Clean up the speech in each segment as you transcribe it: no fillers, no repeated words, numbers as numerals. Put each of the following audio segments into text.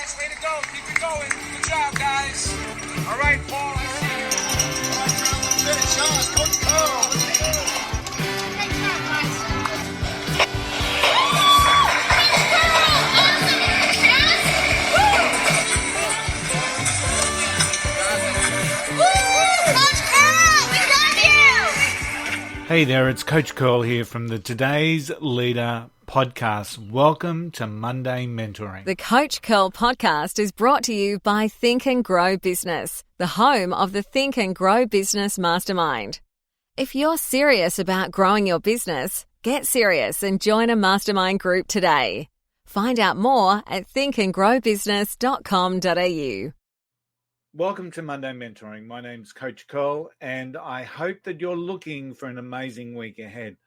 guys. Way to go. Keep it going. Good job, guys. All right, Paul, I see you. All right, Carl, finish on. Coach Carl. Good job, guys. Hey there, it's Coach Curl here from the Today's Leader podcast. Welcome to Monday Mentoring. The Coach Curl podcast is brought to you by Think and Grow Business, the home of the Think and Grow Business Mastermind. If you're serious about growing your business, get serious and join a mastermind group today. Find out more at thinkandgrowbusiness.com.au. Welcome to Monday Mentoring. My name's Coach Curl, and I hope that you're looking for an amazing week ahead.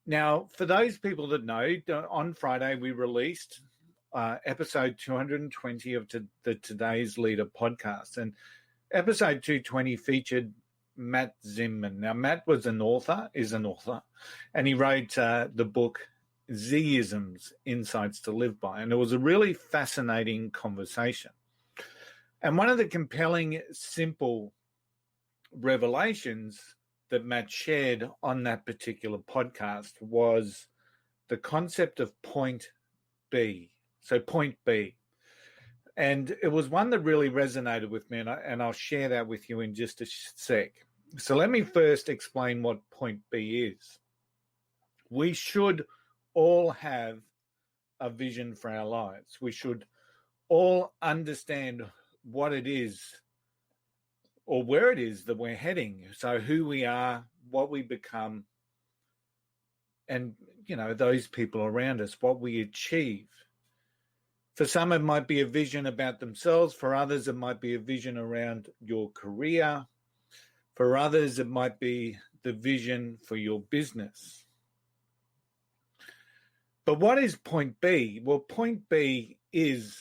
Now, for those people that know, on Friday we released episode 220 of the Today's Leader podcast, and episode 220 featured Matt Zinman. Now, Matt is an author, and he wrote the book Z-isms, Insights to Live By, and it was a really fascinating conversation. And one of the compelling, simple revelations that Matt shared on that particular podcast was the concept of point B. So point B. And it was one that really resonated with me, and I'll share that with you in just a sec. So let me first explain what point B is. We should all have a vision for our lives. We should all understand what it is or where it is that we're heading. So who we are, what we become, and, those people around us, what we achieve. For some, it might be a vision about themselves. For others, it might be a vision around your career. For others, it might be the vision for your business. But what is point B? Well, point B is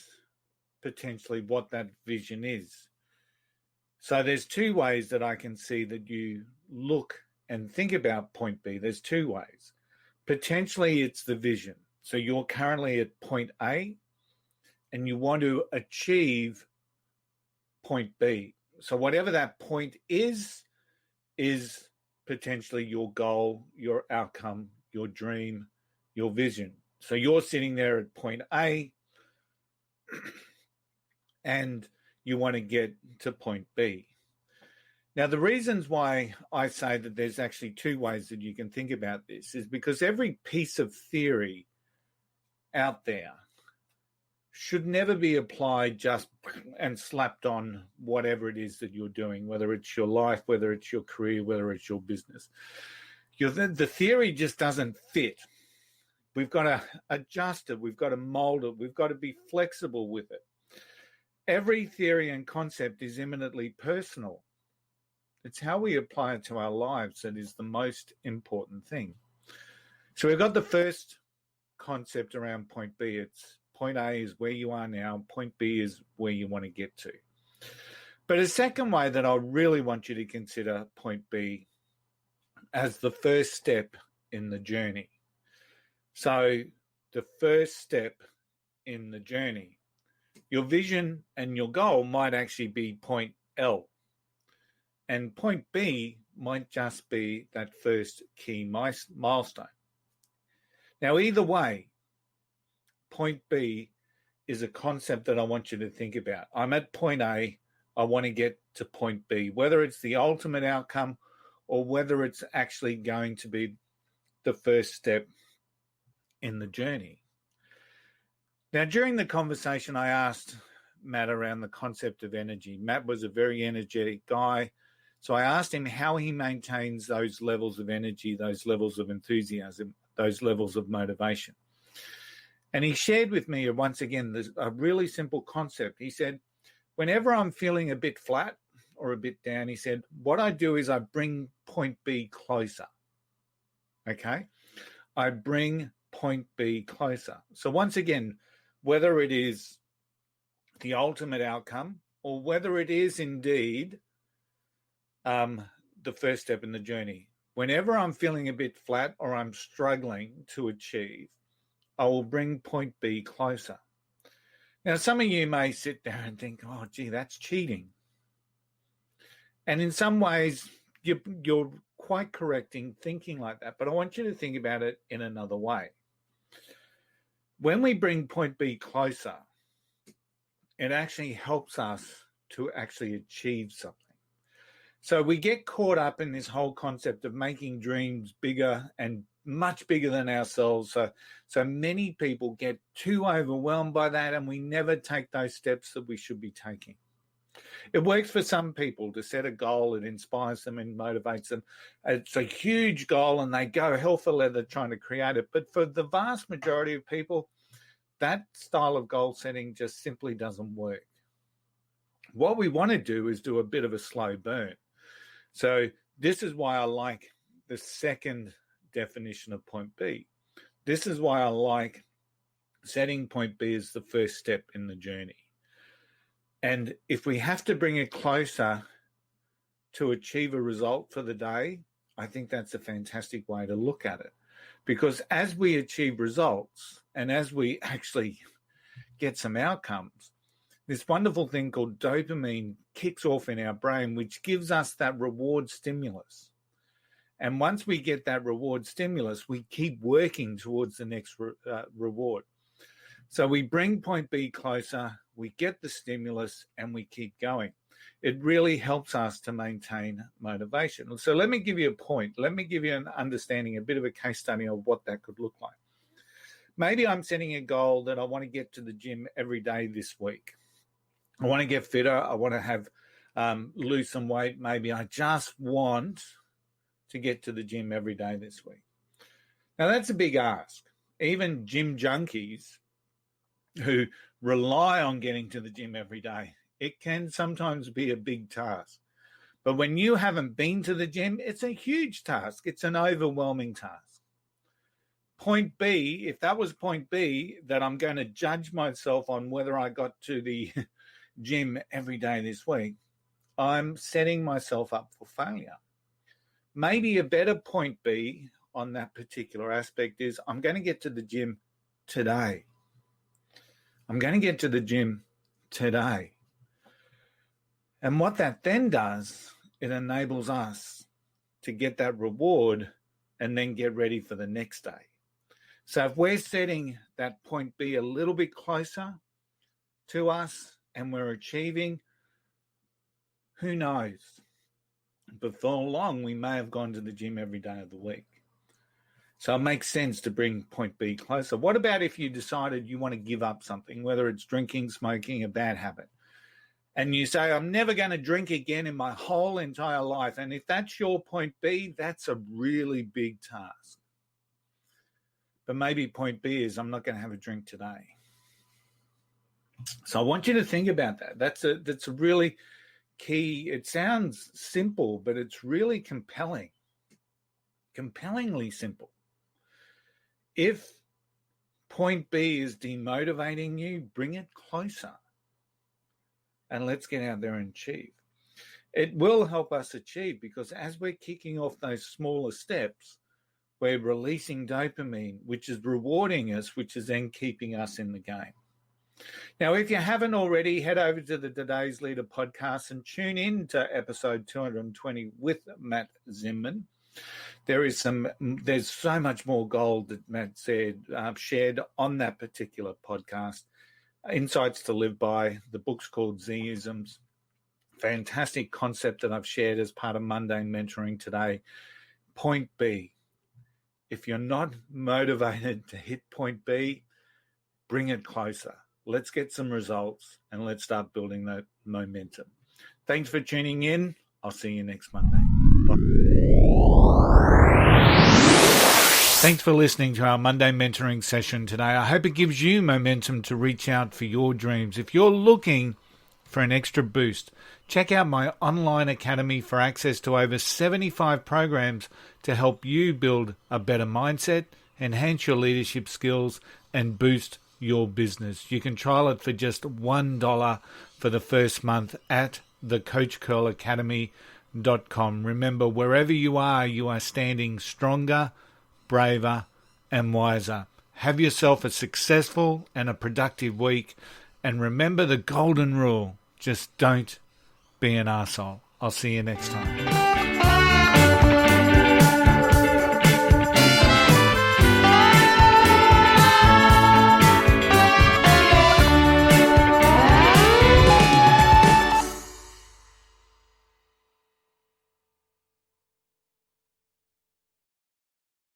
potentially what that vision is. So there's two ways that I can see that you look and think about point B. There's two ways. Potentially it's the vision. So you're currently at point A and you want to achieve point B. So whatever that point is potentially your goal, your outcome, your dream, your vision. So you're sitting there at point A and you want to get to point B. Now, the reasons why I say that there's actually two ways that you can think about this is because every piece of theory out there should never be applied just and slapped on whatever it is that you're doing, whether it's your life, whether it's your career, whether it's your business. The theory just doesn't fit. We've got to adjust it. We've got to mold it. We've got to be flexible with it. Every theory and concept is eminently personal. It's how we apply it to our lives that is the most important thing. So we've got the first concept around point B. It's point A is where you are now. Point B is where you want to get to. But a second way that I really want you to consider point B as the first step in the journey. So the first step in the journey. Your vision and your goal might actually be point L. And point B might just be that first key milestone. Now, either way, point B is a concept that I want you to think about. I'm at point A. I want to get to point B, whether it's the ultimate outcome or whether it's actually going to be the first step in the journey. Now, during the conversation, I asked Matt around the concept of energy. Matt was a very energetic guy. So I asked him how he maintains those levels of energy, those levels of enthusiasm, those levels of motivation. And he shared with me, once again, a really simple concept. He said, whenever I'm feeling a bit flat or a bit down, he said, what I do is I bring point B closer. Okay? I bring point B closer. So once again, whether it is the ultimate outcome or whether it is indeed the first step in the journey, whenever I'm feeling a bit flat or I'm struggling to achieve, I will bring point B closer. Now, some of you may sit there and think, oh, gee, that's cheating. And in some ways, you're quite correct in thinking like that. But I want you to think about it in another way. When we bring point B closer, it actually helps us to actually achieve something. So we get caught up in this whole concept of making dreams bigger and much bigger than ourselves. So many people get too overwhelmed by that, and we never take those steps that we should be taking. It works for some people to set a goal. It inspires them and motivates them. It's a huge goal and they go hell for leather trying to create it. But for the vast majority of people, that style of goal setting just simply doesn't work. What we want to do is do a bit of a slow burn. So this is why I like the second definition of point B. This is why I like setting point B as the first step in the journey. And if we have to bring it closer to achieve a result for the day, I think that's a fantastic way to look at it. Because as we achieve results and as we actually get some outcomes, this wonderful thing called dopamine kicks off in our brain, which gives us that reward stimulus. And once we get that reward stimulus, we keep working towards the next reward. So we bring point B closer, we get the stimulus, and we keep going. It really helps us to maintain motivation. So let me give you a point. Let me give you an understanding, a bit of a case study of what that could look like. Maybe I'm setting a goal that I want to get to the gym every day this week. I want to get fitter. I want to have lose some weight. Maybe I just want to get to the gym every day this week. Now, that's a big ask. Even gym junkies who rely on getting to the gym every day, it can sometimes be a big task. But when you haven't been to the gym, it's a huge task. It's an overwhelming task. Point B, if that was point B, that I'm going to judge myself on whether I got to the gym every day this week, I'm setting myself up for failure. Maybe a better point B on that particular aspect is I'm going to get to the gym today. I'm going to get to the gym today. And what that then does, it enables us to get that reward and then get ready for the next day. So if we're setting that point B a little bit closer to us and we're achieving, who knows? Before long, we may have gone to the gym every day of the week. So it makes sense to bring point B closer. What about if you decided you want to give up something, whether it's drinking, smoking, a bad habit, and you say, I'm never going to drink again in my whole entire life. And if that's your point B, that's a really big task. But maybe point B is I'm not going to have a drink today. So I want you to think about that. That's a really key. It sounds simple, but it's really compelling. Compellingly simple. If point B is demotivating you, bring it closer. And let's get out there and achieve. It will help us achieve because as we're kicking off those smaller steps, we're releasing dopamine, which is rewarding us, which is then keeping us in the game. Now, if you haven't already, head over to the Today's Leader podcast and tune in to episode 220 with Matt Zinman. There's so much more gold that Matt shared on that particular podcast. Insights to Live By. The book's called Z-isms. Fantastic concept that I've shared as part of Mundane Mentoring today. Point B. If you're not motivated to hit point B, bring it closer. Let's get some results and let's start building that momentum. Thanks for tuning in. I'll see you next Monday. Bye. Thanks for listening to our Monday mentoring session today. I hope it gives you momentum to reach out for your dreams. If you're looking for an extra boost, check out my online academy for access to over 75 programs to help you build a better mindset, enhance your leadership skills, and boost your business. You can trial it for just $1 for the first month at thecoachcurlacademy.com. Remember, wherever you are standing stronger, braver, and wiser. Have yourself a successful and a productive week, And remember the golden rule. Just don't be an arsehole. I'll see you next time.